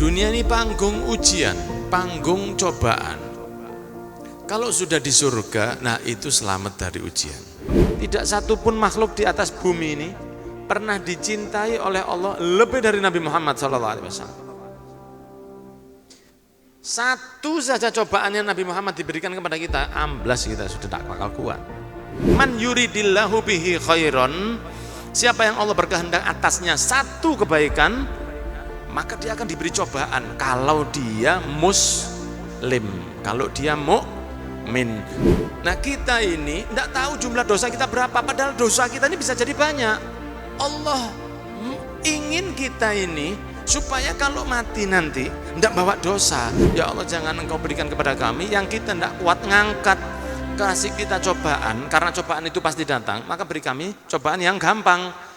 Dunia ini panggung ujian, panggung cobaan. Kalau sudah di surga, nah itu selamat dari ujian. Tidak satupun makhluk di atas bumi ini pernah dicintai oleh Allah lebih dari Nabi Muhammad SAW. Satu saja cobaan yang Nabi Muhammad diberikan kepada kita, amblas kita sudah tak bakal kuat. Man yuridillahu bihi khairon, siapa yang Allah berkehendak atasnya satu kebaikan, maka dia akan diberi cobaan kalau dia muslim, kalau dia mukmin. Nah kita ini tidak tahu jumlah dosa kita berapa, padahal dosa kita ini bisa jadi banyak. Allah ingin kita ini supaya kalau mati nanti tidak bawa dosa. Ya Allah, jangan Engkau berikan kepada kami yang kita tidak kuat ngangkat, kasih kita cobaan, karena cobaan itu pasti datang, maka beri kami cobaan yang gampang.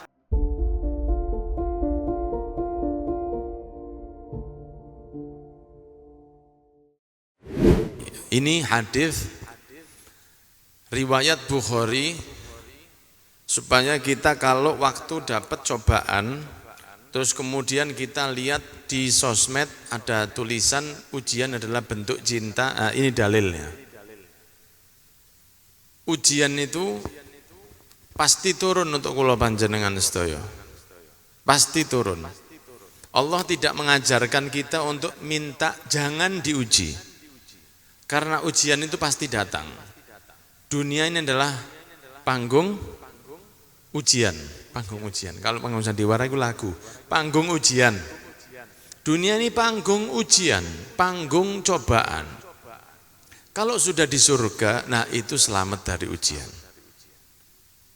Ini hadis riwayat Bukhari, supaya kita kalau waktu dapat cobaan, terus kemudian kita lihat di sosmed ada tulisan ujian adalah bentuk cinta, nah, ini dalilnya. Ujian itu pasti turun untuk kula panjenengan sedaya. Pasti turun. Allah tidak mengajarkan kita untuk minta jangan diuji. Karena ujian itu pasti datang. Dunia ini adalah panggung ujian, panggung ujian. Kalau panggung sandiwara itu lagu, panggung ujian. Dunia ini panggung ujian, panggung cobaan. Kalau sudah di surga, nah itu selamat dari ujian.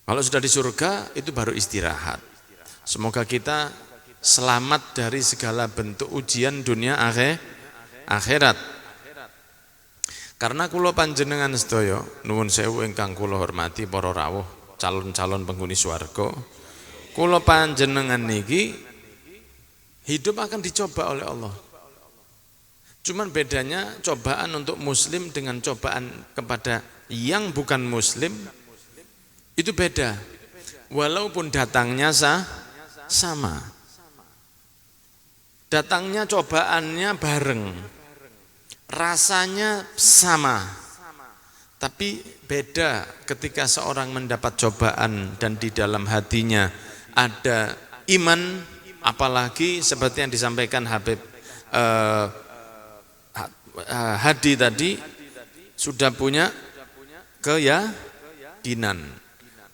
Kalau sudah di surga, itu baru istirahat. Semoga kita selamat dari segala bentuk ujian dunia akhirat. Karena kula panjenengan sedaya nuwun sewu ingkang kula hormati para rawuh calon-calon penghuni swarga, kula panjenengan niki hidup akan dicoba oleh Allah. Cuman bedanya cobaan untuk muslim dengan cobaan kepada yang bukan muslim itu beda. Walaupun datangnya sama. Datangnya cobaannya bareng. Rasanya sama, tapi beda ketika seorang mendapat cobaan dan di dalam hatinya ada iman, apalagi seperti yang disampaikan Habib Hadi tadi, sudah punya keyakinan.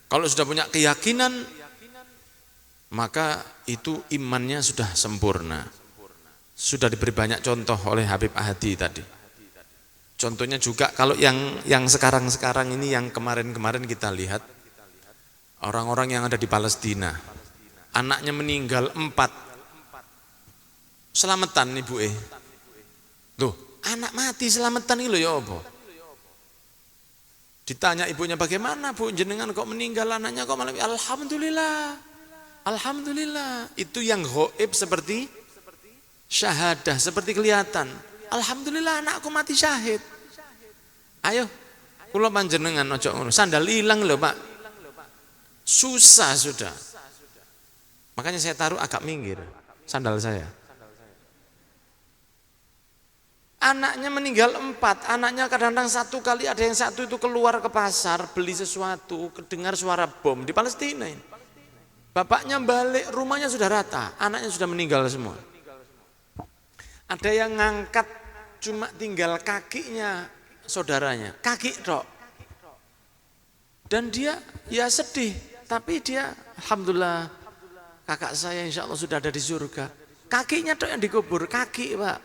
Kalau sudah punya keyakinan, maka itu imannya sudah sempurna. Sudah diberi banyak contoh oleh Habib Hadi tadi. Contohnya juga kalau yang sekarang-sekarang ini, yang kemarin-kemarin kita lihat, orang-orang yang ada di Palestina, anaknya meninggal 4, selamatan ibu Loh, anak mati selamatan itu ya apa? Ditanya ibunya, bagaimana Bu, jenengan kok meninggal anaknya kok malah alhamdulillah. Alhamdulillah. Itu yang gaib seperti syahadah, seperti kelihatan. Alhamdulillah anakku mati syahid. Ayo, kula panjenengan ojo ngono. Sandal hilang lho, Pak. Susah sudah. Makanya saya taruh agak minggir sandal saya. Anaknya meninggal 4, anaknya kadang-kadang satu kali ada yang satu itu keluar ke pasar beli sesuatu, kedengar suara bom di Palestina ini. Bapaknya balik, rumahnya sudah rata, anaknya sudah meninggal semua. Ada yang ngangkat cuma tinggal kakinya saudaranya, kaki tok. Dan dia ya sedih, tapi dia alhamdulillah kakak saya insya Allah sudah ada di surga. Kakinya tok yang dikubur, kaki Pak.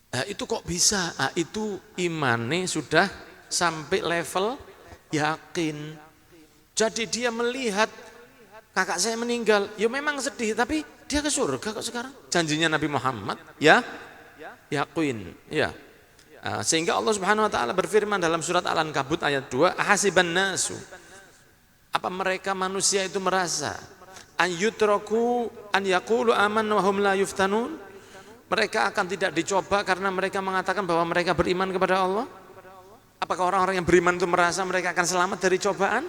Nah, itu kok bisa? Nah, itu imannya sudah sampai level yakin. Jadi dia melihat kakak saya meninggal, ya memang sedih, tapi dia ke surga kok sekarang. Janjinya Nabi Muhammad, ya, yakin, ya. Sehingga Allah Subhanahu Wa Taala berfirman dalam surat Al-Ankabut ayat 2, ahasiban nasu. Apa mereka manusia itu merasa an yutraku an yaqulu amanna wa hum la yuftanun? Mereka akan tidak dicoba karena mereka mengatakan bahwa mereka beriman kepada Allah? Apakah orang-orang yang beriman itu merasa mereka akan selamat dari cobaan?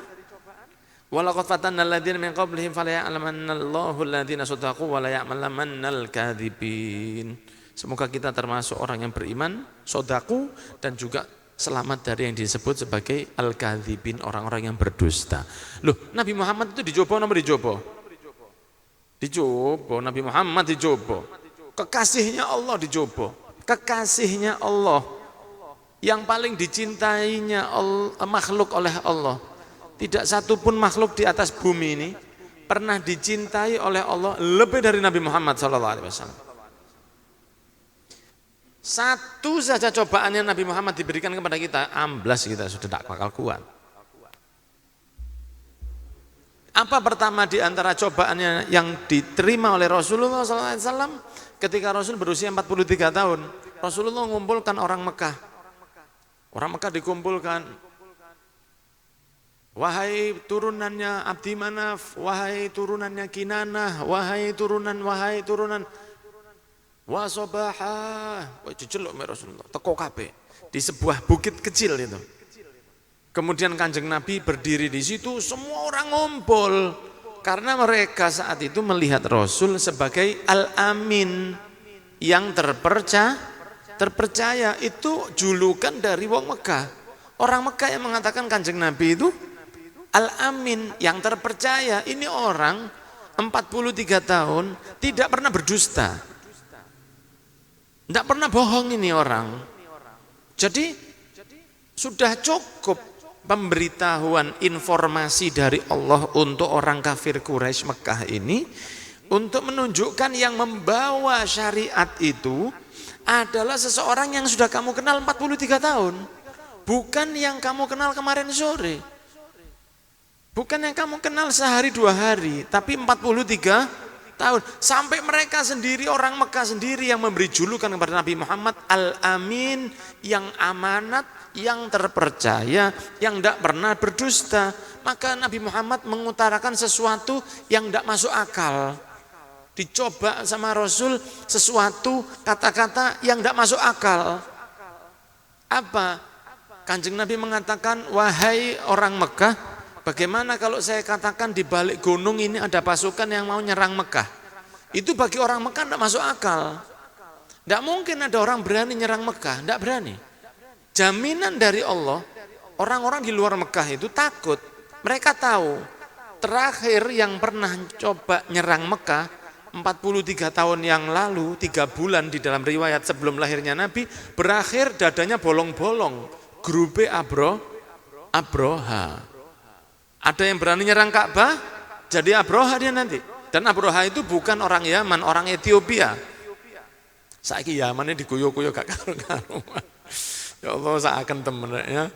Walaqad fatanna alladziina min qablihim falaya'lamannallahu alladziina shadaqu wa laya'lamannal kadzibin. Semoga kita termasuk orang yang beriman, sodaku, dan juga selamat dari yang disebut sebagai al-kadzibin, orang-orang yang berdusta. Loh, Nabi Muhammad itu dicoba apa dicoba? Dicoba, Nabi Muhammad dicoba. Kekasihnya Allah dicoba. Kekasihnya Allah yang paling dicintainya makhluk oleh Allah. Tidak satu pun makhluk di atas bumi ini pernah dicintai oleh Allah lebih dari Nabi Muhammad SAW. Satu saja cobaannya Nabi Muhammad diberikan kepada kita, amblas kita sudah tak bakal kuat. Apa pertama di antara cobaannya yang diterima oleh Rasulullah SAW ketika Rasul berusia 43 tahun? Rasulullah mengumpulkan orang Mekah. Orang Mekah dikumpulkan. Wahai turunannya Abdi Manaf, wahai turunannya Kinanah, wahai turunan Wasobaha, jejelok Rasulullah, teko kabeh di sebuah bukit kecil itu. Kemudian Kanjeng Nabi berdiri di situ, semua orang ngumpul karena mereka saat itu melihat Rasul sebagai Al-Amin yang terpercaya. Itu julukan dari wong Mekah. Orang Mekah yang mengatakan Kanjeng Nabi itu Al-Amin yang terpercaya. Ini orang 43 tahun tidak pernah berdusta. Tidak pernah bohong ini orang. Jadi sudah cukup pemberitahuan informasi dari Allah untuk orang kafir Quraisy Mekah ini untuk menunjukkan yang membawa syariat itu adalah seseorang yang sudah kamu kenal 43 tahun. Bukan yang kamu kenal kemarin sore. Bukan yang kamu kenal sehari dua hari, tapi 43 tahun. Sampai mereka sendiri, orang Mekah sendiri yang memberi julukan kepada Nabi Muhammad Al-Amin, yang amanat, yang terpercaya, yang tidak pernah berdusta. Maka Nabi Muhammad mengutarakan sesuatu yang tidak masuk akal. Dicoba sama Rasul sesuatu kata-kata yang tidak masuk akal. Apa? Kanjeng Nabi mengatakan, wahai orang Mekah, bagaimana kalau saya katakan di balik gunung ini ada pasukan yang mau nyerang Mekah? Itu bagi orang Mekah tidak masuk akal. Tidak mungkin ada orang berani nyerang Mekah, tidak berani. Jaminan dari Allah, orang-orang di luar Mekah itu takut. Mereka tahu, terakhir yang pernah coba nyerang Mekah, 43 tahun yang lalu, 3 bulan di dalam riwayat sebelum lahirnya Nabi, berakhir dadanya bolong-bolong. Grupe Abroha. Ada yang berani nyerang Ka'bah, jadi Abroha dia nanti. Dan Abroha itu bukan orang Yaman, orang Ethiopia. Saiki Yamannya diguyu-guyu gak karuan. Ya Allah, seakan temennya.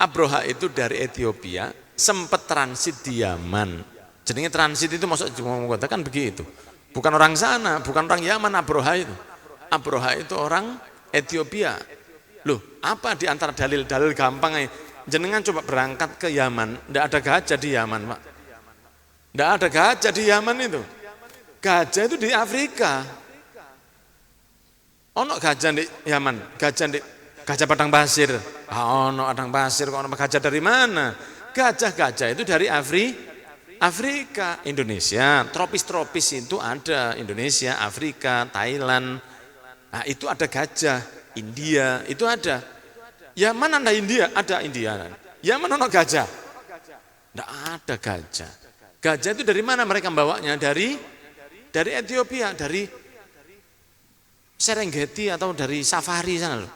Abroha itu dari Ethiopia, sempat transit di Yaman. Jadinya transit itu maksud mengatakan begitu. Bukan orang sana, bukan orang Yaman Abroha itu. Abroha itu orang Ethiopia. Loh, apa di antara dalil-dalil gampang ini? Jenengan coba berangkat ke Yaman, tidak ada gajah di Yaman, Pak. Tidak ada gajah di Yaman itu. Gajah itu di Afrika. Ono gajah di Yaman, gajah padang pasir. Ono padang pasir, kok ono gajah dari mana? Gajah-gajah itu dari Afrika, Indonesia, tropis-tropis itu ada, Indonesia, Afrika, Thailand. Nah, itu ada gajah. India itu ada. Yaman ada India, ada India. Yaman ada gajah. Tidak ada gajah. Gajah itu dari mana mereka membawanya? Dari Ethiopia, dari Serengeti atau dari safari sana loh.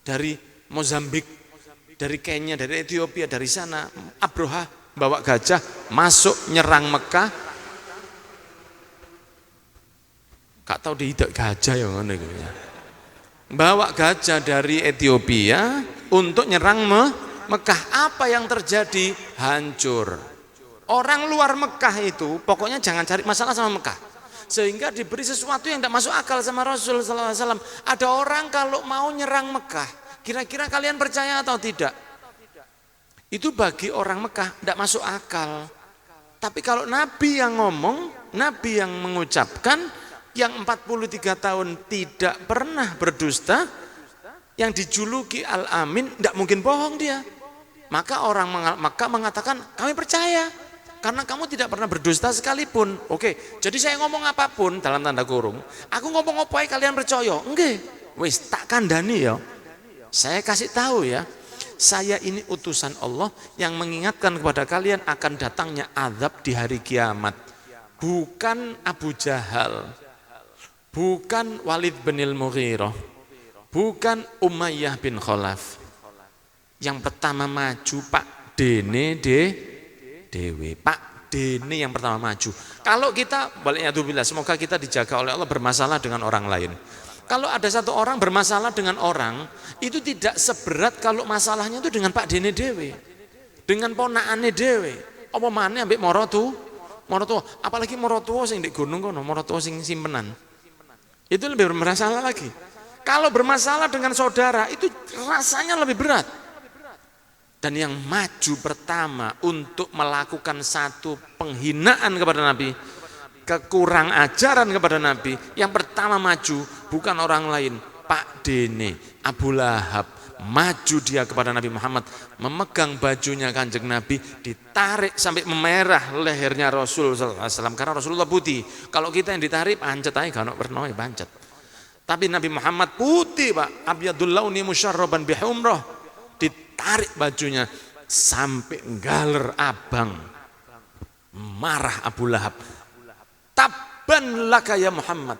Dari Mozambik, dari Kenya, dari Ethiopia, dari sana. Abroha bawa gajah masuk nyerang Mekah. Gak tahu dihidak gajah ya ngono iku. Bawa gajah dari Ethiopia untuk nyerang Mekah. Apa yang terjadi? Hancur. Orang luar Mekah itu pokoknya jangan cari masalah sama Mekah. Sehingga diberi sesuatu yang tidak masuk akal sama Rasul SAW. Ada orang kalau mau nyerang Mekah, kira-kira kalian percaya atau tidak? Itu bagi orang Mekah tidak masuk akal. Tapi kalau Nabi yang ngomong, Nabi yang mengucapkan, yang 43 tahun tidak pernah berdusta, yang dijuluki Al-Amin, tidak mungkin bohong dia. Maka orang Makkah mengatakan, kami percaya. Karena kamu tidak pernah berdusta sekalipun. Oke, jadi saya ngomong apapun dalam tanda kurung. Aku ngomong apa kalian percaya? Enggak. Wis tak kandani ya. Saya kasih tahu ya. Saya ini utusan Allah yang mengingatkan kepada kalian akan datangnya azab di hari kiamat. Bukan Abu Jahal. Bukan Walid bin Mughirah. Bukan Umayyah bin Khalaf. Yang pertama maju Pak Dene Dewi, Pak Dene yang pertama maju. Kalau kita, waliyadzubillah, semoga kita dijaga oleh Allah bermasalah dengan orang lain. Kalau ada satu orang bermasalah dengan orang, itu tidak seberat kalau masalahnya itu dengan Pak Dene Dewi, dengan ponakane Dewi. Apa maneh ambek morotu, apalagi morotu sing di gunung kono, morotu sing simpenan. Itu lebih bermasalah lagi. Kalau bermasalah dengan saudara, itu rasanya lebih berat. Dan yang maju pertama untuk melakukan satu penghinaan kepada Nabi, kekurang ajaran kepada Nabi, yang pertama maju bukan orang lain, Pak Dene, Abu Lahab. Maju dia kepada Nabi Muhammad, memegang bajunya Kanjeng Nabi, ditarik sampai memerah lehernya Rasul SAW. Karena Rasulullah putih. Kalau kita yang ditarik, pancet aja, gak pernah pancet. Tapi Nabi Muhammad putih Pak, abyadul launi musyarraban bihumrah. Ditarik bajunya sampai galer abang. Marah Abu Lahab. Tabban laka ya Muhammad.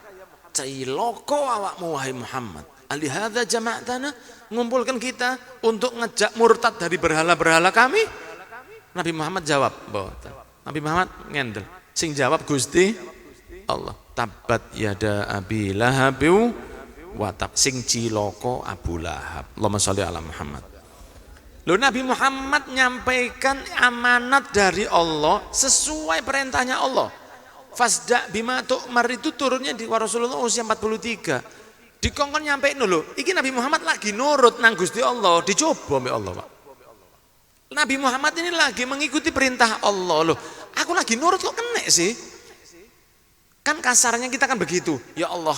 Ciloko awakmu wahai Muhammad. Alihadza jama'tana, ngumpulkan kita untuk ngejak murtad dari berhala-berhala kami. Nabi Muhammad jawab, Nabi Muhammad ngendel. Sing jawab Gusti Allah. Tabbat yada Abi Lahab wa tab, sing ciloko Abu Lahab. Allahumma sholli ala Muhammad. Loh, Nabi Muhammad nyampaikan amanat dari Allah sesuai perintahnya Allah. Fasda bima tu'mar itu turunnya di Rasulullah usia 43. Dikongkon nyampein dulu. Iki Nabi Muhammad lagi nurut nang Gusti Allah, dicoba oleh Allah, Pak. Nabi Muhammad ini lagi mengikuti perintah Allah loh. Aku lagi nurut kok kena sih? Kan kasarnya kita kan begitu. Ya Allah,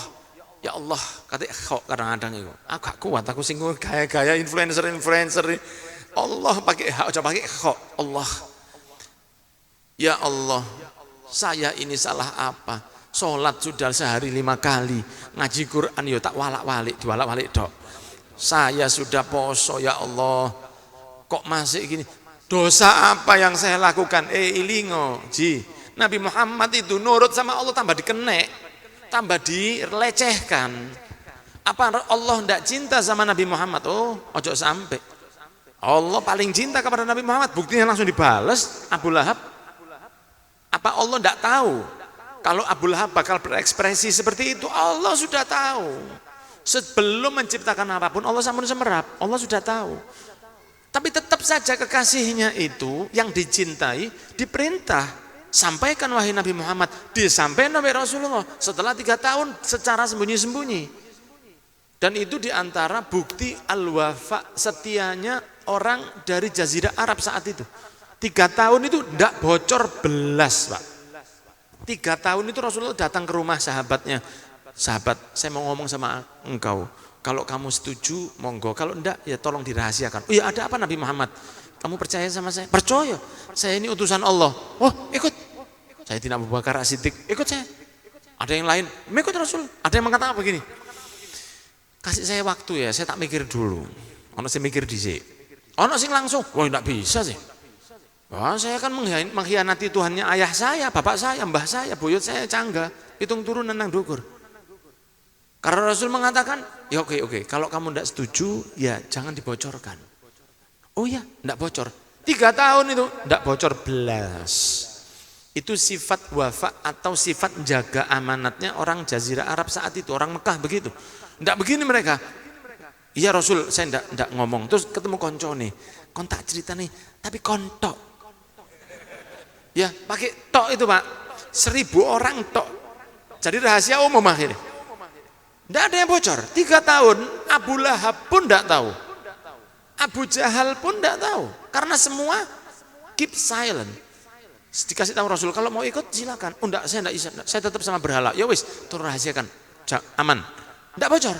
kata kok kadang-kadang itu. Aku gak kuat, aku singgung gaya-gaya influencer. Allah pakai hak, coba pakai kok. Allah. Ya Allah, saya ini salah apa? Sholat sudah sehari 5 kali, ngaji Quran yo tak walak-walik, diwalak-walik dok. Saya sudah poso ya Allah, kok masih gini? Dosa apa yang saya lakukan? Ilingo, ji. Nabi Muhammad itu nurut sama Allah tambah dikenek, tambah dilecehkan. Apa Allah ndak cinta sama Nabi Muhammad? Oh, ojo sampai. Allah paling cinta kepada Nabi Muhammad, buktinya langsung dibales Abu Lahab. Apa Allah ndak tahu? Kalau Abu Lahab bakal berekspresi seperti itu, Allah sudah tahu. Sebelum menciptakan apapun, Allah sampun semerap, Allah sudah tahu. Tapi tetap saja kekasihnya itu yang dicintai, diperintah. Sampaikan wahai Nabi Muhammad, disampaikan oleh Rasulullah setelah 3 tahun secara sembunyi-sembunyi. Dan itu diantara bukti al-wafa, setianya orang dari Jazirah Arab saat itu. 3 tahun itu tidak bocor belas, Pak. 3 tahun itu Rasulullah datang ke rumah sahabatnya. Sahabat, saya mau ngomong sama engkau. Kalau kamu setuju, monggo. Kalau enggak, ya tolong dirahasiakan. Oh ya, ada apa Nabi Muhammad? Kamu percaya sama saya? Percaya. Saya ini utusan Allah. Oh, ikut. Saya tidak Abu Bakar As-Siddiq. Ikut saya. Ada yang lain, ikut Rasul. Ada yang mengatakan begini. Kasih saya waktu ya, saya tak mikir dulu. Ono saya mikir dhisik. Ono sing langsung, wah enggak bisa sih. Wah, saya kan mengkhianati Tuhannya ayah saya, bapak saya, mbah saya, buyut saya, cangga, hitung turun nang dukur. Karena Rasul mengatakan, ya oke, kalau kamu tidak setuju, ya jangan dibocorkan. Oh ya, tidak bocor. 3 tahun itu tidak bocor belas. Itu sifat wafa atau sifat menjaga amanatnya orang Jazirah Arab saat itu, orang Mekah begitu. Tidak begini mereka. Iya Rasul, saya tidak ngomong. Terus ketemu konco nih, kontak cerita nih, tapi kontok. Ya, pakai tok itu Pak, 1000 orang tok. Jadi rahasia umum akhirnya. Tidak ada yang bocor. 3 tahun Abu Lahab pun tidak tahu. Abu Jahal pun tidak tahu. Karena semua keep silent. Dikasih tahu Rasul, kalau mau ikut silakan. Oh enggak, saya enggak bisa. Saya tetap sama berhala. Ya wis, turun rahasiakan. Aman. Tidak bocor.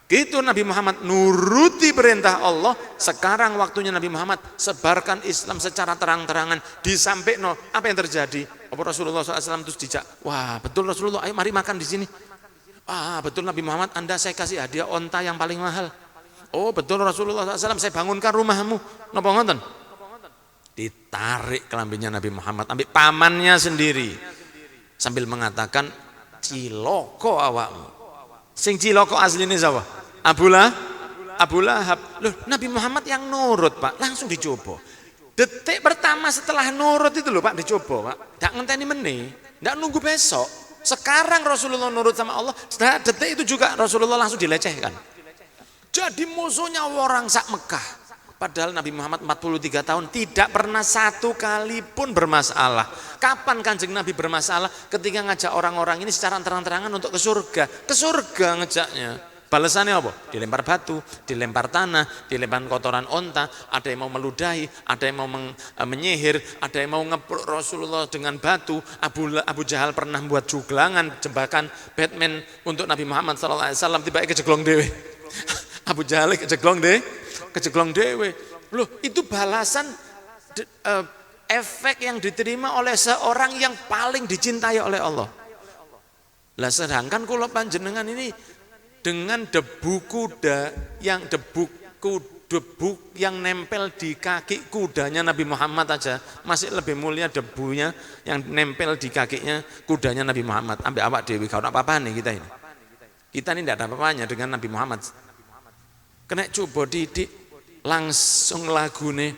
Gitu Nabi Muhammad nuruti perintah Allah. Sekarang waktunya Nabi Muhammad sebarkan Islam secara terang-terangan. Disampaikan apa yang terjadi? Apa Rasulullah SAW terus dijak, wah betul Rasulullah, ayo mari makan di sini. Ah betul Nabi Muhammad, Anda saya kasih hadiah onta yang paling mahal. Oh betul Rasulullah SAW, saya bangunkan rumahmu. Napa ngoten? Ditarik kelambinya Nabi Muhammad, ambil pamannya sendiri, sambil mengatakan, ciloko awakmu. Sing ciloko aslinya siapa? Abu Lahab. Loh, Nabi Muhammad yang nurut Pak, langsung dicoba. Detik pertama setelah nurut itu loh Pak, dicoba Pak. Tidak ngenteni meneh, tidak nunggu besok. Sekarang Rasulullah nurut sama Allah, setelah detik itu juga Rasulullah langsung dilecehkan. Jadi musuhnya orang sak Mekah. Padahal Nabi Muhammad 43 tahun tidak pernah satu kali pun bermasalah. Kapan Kanjeng Nabi bermasalah? Ketika ngajak orang-orang ini secara terang-terangan untuk ke surga. Ke surga ngejaknya. Balasannya apa? Dilempar batu, dilempar tanah, dilempar kotoran onta, ada yang mau meludahi, ada yang mau menyihir, ada yang mau ngepruk Rasulullah dengan batu. Abu Jahal pernah membuat juglangan, jebakan Batman untuk Nabi Muhammad SAW, tiba-tiba kejeglong dewe. Abu Jahal kejeglong dewe. Loh, itu balasan efek yang diterima oleh seorang yang paling dicintai oleh Allah. Lah sedangkan kula panjenengan ini dengan debu yang nempel di kaki kudanya Nabi Muhammad aja masih lebih mulia debunya yang nempel di kakinya kudanya Nabi Muhammad. Ambil awak dewi kau apa-apa nih kita ini. Kita ini tidak ada apa-apanya dengan Nabi Muhammad. Kena coba didik langsung lagune.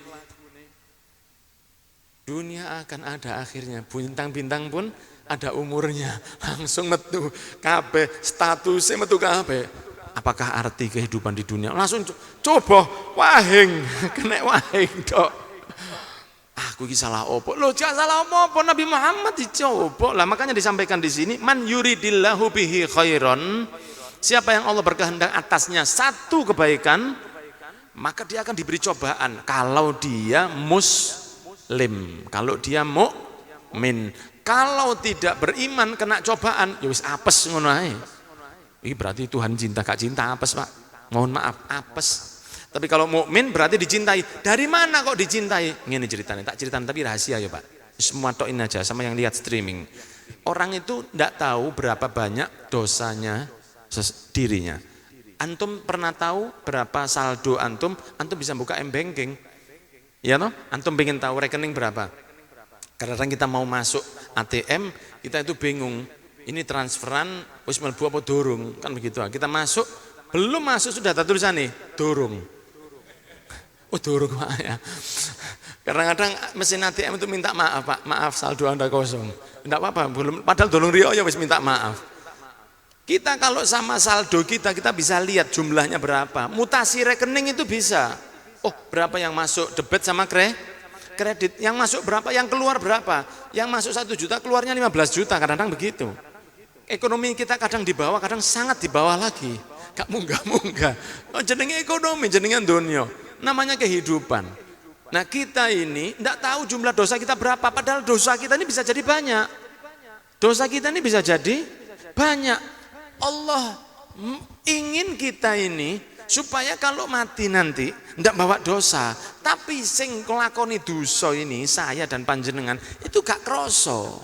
Dunia akan ada akhirnya, bintang-bintang pun ada umurnya, langsung metu kabeh, statusnya metu kabeh. Apakah arti kehidupan di dunia? Langsung coba wahing, kena wahing dok. Aku ini salah opo? Loh, jangan salah opo, Nabi Muhammad dicoba. Lah makanya disampaikan di sini, man yuridillahu bihi khairon. Siapa yang Allah berkehendak atasnya satu kebaikan, maka dia akan diberi cobaan. Kalau dia muslim, kalau dia mukmin. Kalau tidak beriman kena cobaan, ya wis apes ngono ae. Ini berarti Tuhan cinta, gak cinta apes Pak. Mohon maaf, apes. Tapi kalau mukmin berarti dicintai. Dari mana kok dicintai? Ngene ceritanya, tak ceritain tapi rahasia ya Pak. Semua toin aja sama yang lihat streaming. Orang itu tidak tahu berapa banyak dosanya dirinya. Antum pernah tahu berapa saldo antum bisa buka m-banking. Ya toh? Antum pengen tahu rekening berapa? Kadang-kadang kita mau masuk ATM, kita itu bingung. Ini transferan wis mlebu apa dorong? Kan begitu. Kita masuk, belum masuk sudah ada tulisan nih, dorong. Oh, dorong Pak ya. Kadang-kadang mesin ATM itu minta maaf Pak, maaf saldo Anda kosong. Enggak apa-apa, belum padahal dorong rio ya wis minta maaf. Kita kalau sama saldo kita bisa lihat jumlahnya berapa. Mutasi rekening itu bisa. Oh, berapa yang masuk debit sama kredit, yang masuk berapa, yang keluar berapa, yang masuk 1 juta, keluarnya 15 juta, kadang-kadang begitu. Ekonomi kita kadang di bawah, kadang sangat di bawah lagi, gak munggah-munggah. Oh, jenenge ekonomi, jenenge dunia, namanya kehidupan. Nah kita ini tidak tahu jumlah dosa kita berapa, padahal dosa kita ini bisa jadi banyak. Dosa kita ini bisa jadi banyak. Allah ingin kita ini supaya kalau mati nanti tidak bawa dosa, tapi sing nglakoni dosa ini saya dan panjenengan itu gak kroso.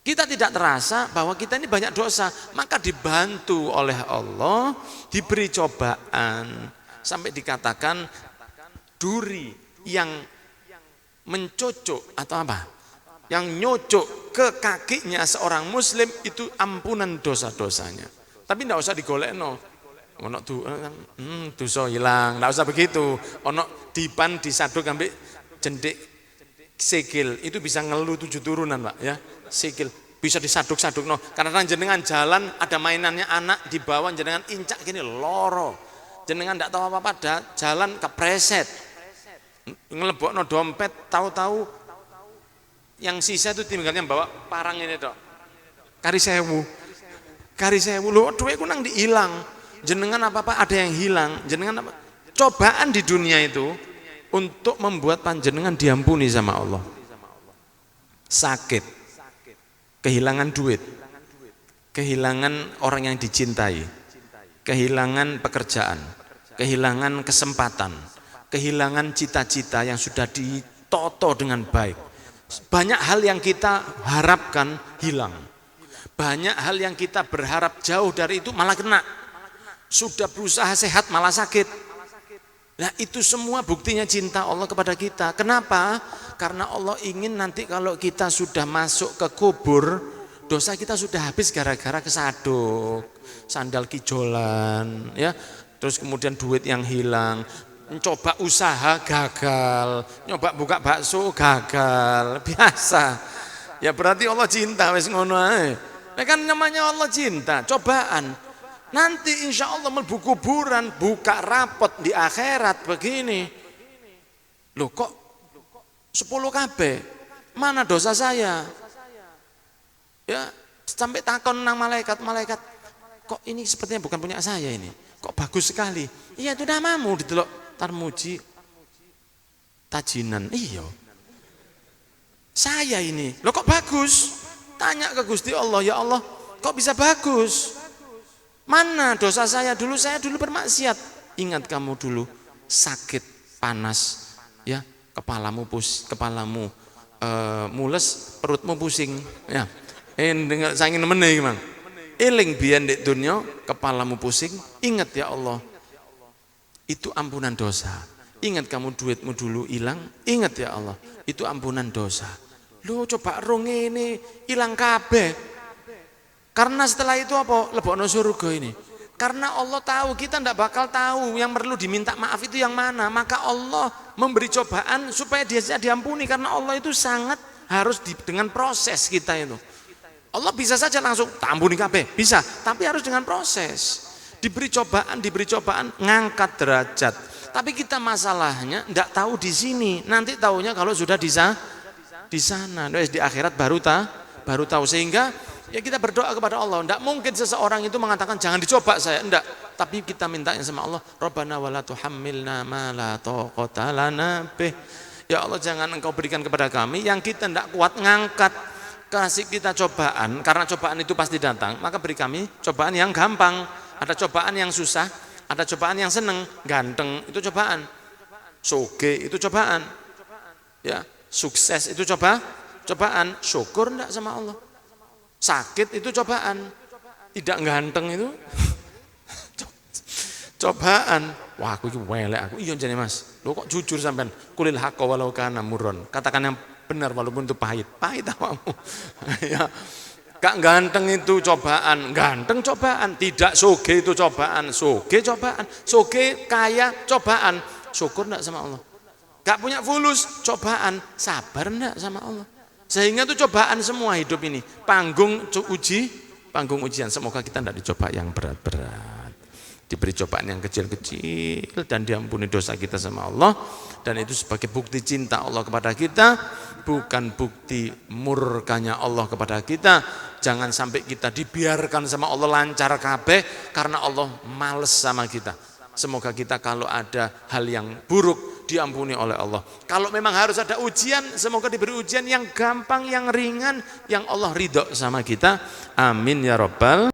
Kita tidak terasa bahwa kita ini banyak dosa, maka dibantu oleh Allah, diberi cobaan sampai dikatakan duri yang mencocok atau apa? Yang nyocok ke kakinya seorang muslim itu ampunan dosa-dosanya. Tapi tidak usah digolekno. Ono dosa hilang, enggak usah begitu. Ono dipan disaduk ambek jendik sikil, itu bisa ngeluh 7 turunan, Pak, ya. Sikil bisa disaduk-saduk no. Karena jenengan jalan ada mainannya anak di bawah jenengan incak gini loro. Jenengan enggak tahu apa-apa, jalan kepreset. Ngelebokno dompet, tahu-tahu yang sisa itu tinggalnya bawa parang ini tok. Kari sewu lho, duitku nang diilang. Jenengan apa-apa ada yang hilang, jenengan apa? Cobaan di dunia itu untuk membuat panjenengan diampuni sama Allah. Sakit, kehilangan duit, kehilangan orang yang dicintai, kehilangan pekerjaan, kehilangan kesempatan, kehilangan cita-cita yang sudah ditoto dengan baik. Banyak hal yang kita harapkan hilang. Banyak hal yang kita berharap jauh dari itu malah kena. Sudah berusaha sehat malah sakit. Nah itu semua buktinya cinta Allah kepada kita. Kenapa? Karena Allah ingin nanti kalau kita sudah masuk ke kubur, dosa kita sudah habis gara-gara kesaduk, sandal kijolan, ya. Terus kemudian duit yang hilang, coba usaha gagal, nyoba buka bakso gagal, biasa. Ya berarti Allah cinta wis ngono ae. Nah kan namanya Allah cinta, cobaan. Nanti insya Allah mlebu kuburan, buka rapot di akhirat begini. Loh kok 10 KB? Mana dosa saya? Ya, sampai takon nang malaikat, kok ini sepertinya bukan punya saya ini. Kok bagus sekali. Iya itu namamu didelok Tarmuji Tajinan. Iya. Saya ini. Loh kok bagus? Tanya ke Gusti Allah, ya Allah, kok bisa bagus? Mana dosa saya dulu bermaksiat. Ingat kamu dulu sakit, panas, ya, kepalamu mules, perutmu pusing, ya. Dengar saking nemene iki, Mang. Eling biyen ndek dunya kepalamu pusing, ingat ya Allah. Itu ampunan dosa. Ingat kamu duitmu dulu hilang, ingat ya Allah. Itu ampunan dosa. Loh coba rong ini hilang kabeh. Karena setelah itu apa? Lebokno surga ini. Karena Allah tahu kita tidak bakal tahu yang perlu diminta maaf itu yang mana. Maka Allah memberi cobaan supaya dia diampuni. Karena Allah itu sangat harus dengan proses kita itu. Allah bisa saja langsung tak ampuni kabeh, bisa. Tapi harus dengan proses. Diberi cobaan ngangkat derajat. Tapi kita masalahnya tidak tahu di sini. Nanti tahunya kalau sudah di sana. Di akhirat baru tahu. Sehingga ya kita berdoa kepada Allah. Tidak mungkin seseorang itu mengatakan jangan dicoba saya. Tidak. Tapi kita minta yang sama Allah. Rabbana wa la tuhammilna ma la taqata lana bih. Ya Allah jangan engkau berikan kepada kami yang kita tidak kuat ngangkat. Kasih kita cobaan. Karena cobaan itu pasti datang. Maka beri kami cobaan yang gampang. Ada cobaan yang susah. Ada cobaan yang seneng. Ganteng itu cobaan. Soge itu cobaan. Ya, sukses itu cobaan. Syukur enggak sama Allah. Sakit itu cobaan. Tidak ganteng itu cobaan. Wah, aku iki welek aku. Iya jane Mas. Loh kok jujur sampean? Kulil haqqa walau kana murron. Katakan yang benar walaupun itu pahit. Pahit awakmu. Ya. Gak ganteng itu cobaan. Ganteng cobaan. Tidak soge itu cobaan. Soge cobaan. Soge kaya cobaan. Syukur enggak sama Allah. Gak punya fulus cobaan. Sabar enggak sama Allah. Sehingga itu cobaan semua hidup ini. Panggung ujian. Semoga kita tidak dicoba yang berat-berat. Diberi cobaan yang kecil-kecil dan diampuni dosa kita sama Allah. Dan itu sebagai bukti cinta Allah kepada kita. Bukan bukti murkanya Allah kepada kita. Jangan sampai kita dibiarkan sama Allah lancar kabeh karena Allah males sama kita. Semoga kita kalau ada hal yang buruk diampuni oleh Allah. Kalau memang harus ada ujian, semoga diberi ujian yang gampang, yang ringan, yang Allah ridho sama kita. Amin ya rabbal